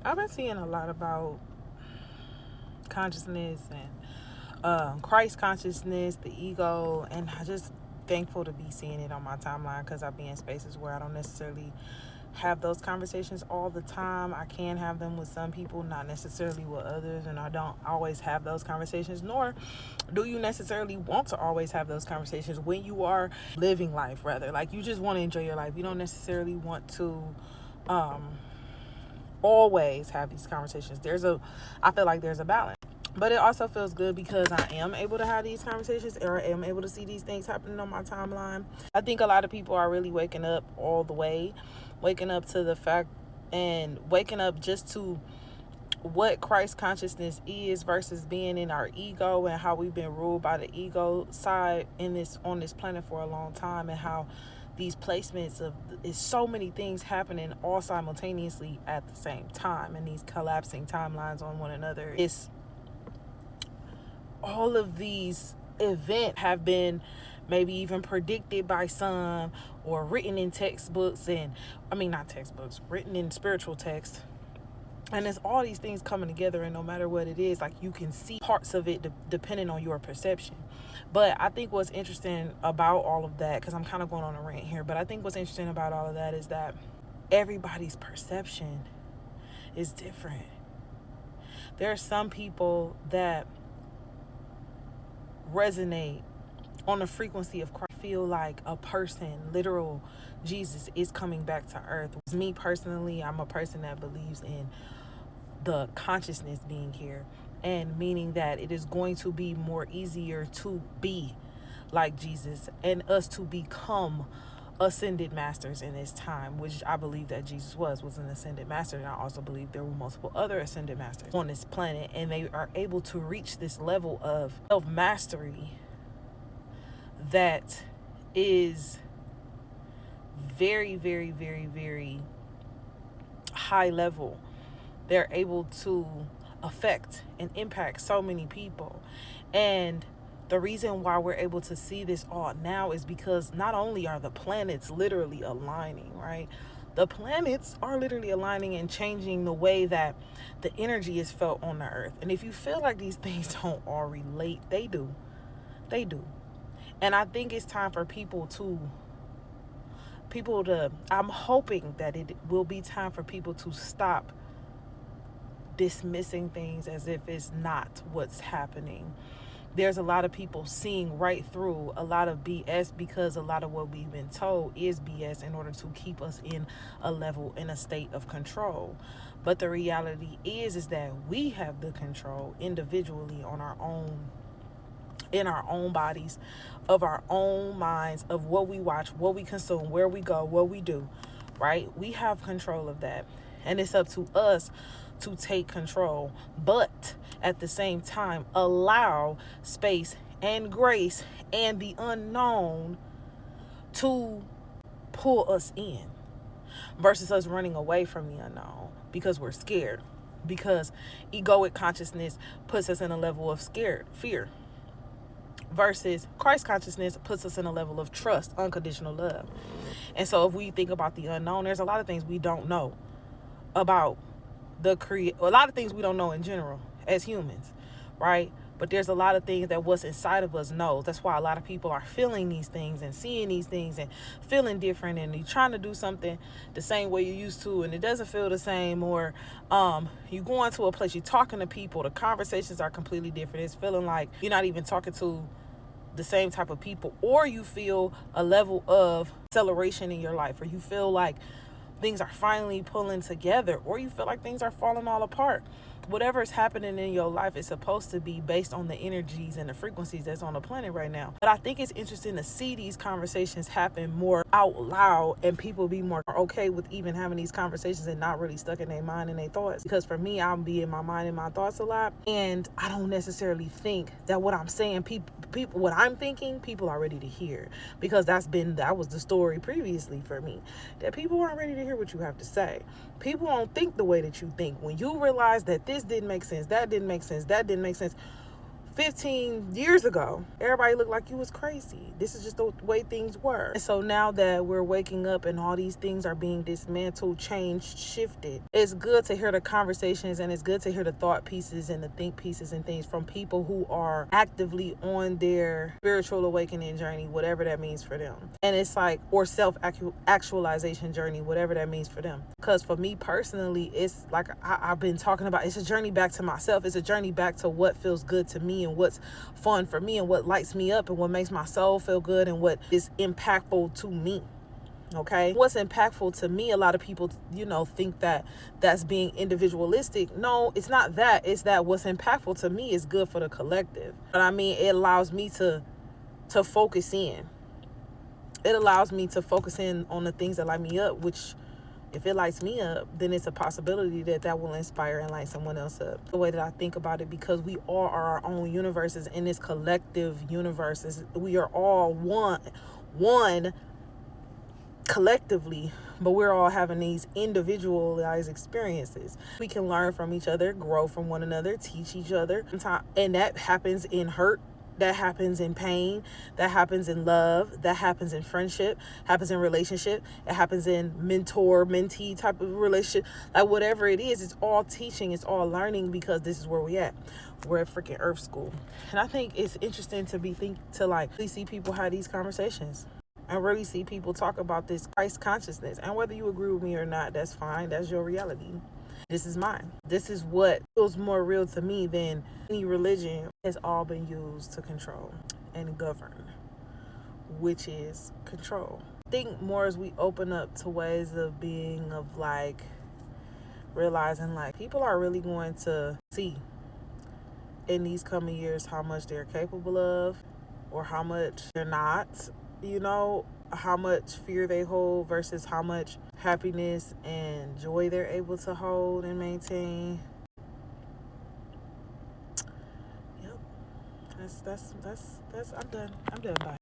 I've been seeing a lot about consciousness and Christ consciousness, the ego, and I just thankful to be seeing it on my timeline because I be in spaces where I don't necessarily have those conversations all the time. I can have them with some people, not necessarily with others, and I don't always have those conversations, nor do you necessarily want to always have those conversations when you are living life. Rather, like, you just want to enjoy your life. You don't necessarily want to always have these conversations. I feel like there's a balance, but it also feels good because I am able to have these conversations, or I am able to see these things happening on my timeline. I think a lot of people are really waking up all the way, waking up to the fact, and waking up just to what Christ consciousness is versus being in our ego, and how we've been ruled by the ego side on this planet for a long time, and how these placements of is so many things happening all simultaneously at the same time, and these collapsing timelines on one another. It's all of these events have been maybe even predicted by some, or written in textbooks, and not textbooks, written in spiritual text. And it's all these things coming together, and no matter what it is, like, you can see parts of it depending on your perception. But I think what's interesting about all of that, because I'm kind of going on a rant here, but I think what's interesting about all of that is that everybody's perception is different. There are some people that resonate on the frequency of Christ, feel like a person, literal Jesus, is coming back to earth. Me personally, I'm a person that believes in the consciousness being here, and meaning that it is going to be more easier to be like Jesus and us to become ascended masters in this time, which I believe that Jesus was an ascended master, and I also believe there were multiple other ascended masters on this planet, and they are able to reach this level of self-mastery that is very, very, very, very high level. They're able to affect and impact so many people. And the reason why we're able to see this all now is because not only are the planets literally aligning, right? The planets are literally aligning and changing the way that the energy is felt on the earth. And if you feel like these things don't all relate, they do. They do. And I think it's time for people to, I'm hoping that it will be time for people to stop dismissing things as if it's not what's happening. There's a lot of people seeing right through a lot of BS, because a lot of what we've been told is BS in order to keep us in a state of control. But the reality is that we have the control individually on our own, in our own bodies, of our own minds, of what we watch, what we consume, where we go, what we do, right? We have control of that, and it's up to us to take control, but at the same time allow space and grace and the unknown to pull us in, versus us running away from the unknown because we're scared, because egoic consciousness puts us in a level of fear, versus Christ consciousness puts us in a level of trust, unconditional love. And so if we think about the unknown, there's a lot of things we don't know about a lot of things we don't know in general as humans, right? But there's a lot of things that what's inside of us knows. That's why a lot of people are feeling these things and seeing these things and feeling different, and you're trying to do something the same way you used to, and it doesn't feel the same. Or you go into a place, you're talking to people, the conversations are completely different. It's feeling like you're not even talking to the same type of people, or you feel a level of acceleration in your life, or you feel like things are finally pulling together, or you feel like things are falling all apart. Whatever is happening in your life is supposed to be based on the energies and the frequencies that's on the planet right now. But I think it's interesting to see these conversations happen more out loud, and people be more okay with even having these conversations and not really stuck in their mind and their thoughts. Because for me, I'll be in my mind and my thoughts a lot, and I don't necessarily think that what I'm saying, what I'm thinking, people are ready to hear, because that was the story previously for me, that people aren't ready to hear what you have to say. People don't think the way that you think. When you realize that this didn't make sense, that didn't make sense, that didn't make sense, 15 years ago, everybody looked like you was crazy. This is just the way things were. And so now that we're waking up and all these things are being dismantled, changed, shifted, it's good to hear the conversations, and it's good to hear the thought pieces and the think pieces and things from people who are actively on their spiritual awakening journey, whatever that means for them. And it's like, or self-actualization journey, whatever that means for them. Because for me personally, it's like I've been talking about, it's a journey back to myself. It's a journey back to what feels good to me and what's fun for me and what lights me up and what makes my soul feel good and what is impactful to me. Okay, what's impactful to me, a lot of people think that that's being individualistic. No, it's not that. It's that what's impactful to me is good for the collective. But I mean, it allows me to focus in. It allows me to focus in on the things that light me up, which if it lights me up, then it's a possibility that will inspire and light someone else up. The way that I think about it, because we all are our own universes in this collective universe. We are all one collectively, but we're all having these individualized experiences. We can learn from each other, grow from one another, teach each other. And that happens in hurt. That happens in pain, that happens in love, that happens in friendship, happens in relationship, it happens in mentor-mentee type of relationship. Like whatever it is, it's all teaching, it's all learning, because this is where we at. We're at freaking Earth School. And I think it's interesting to really see people have these conversations. And really see people talk about this Christ consciousness. And whether you agree with me or not, that's fine. That's your reality. This is mine. This is what feels more real to me than any religion. Has all been used to control and govern, which is control. I think more as we open up to ways of being, of like realizing like people are really going to see in these coming years how much they're capable of or how much they're not, how much fear they hold versus how much happiness and joy they're able to hold and maintain. Yep. That's I'm done. Bye.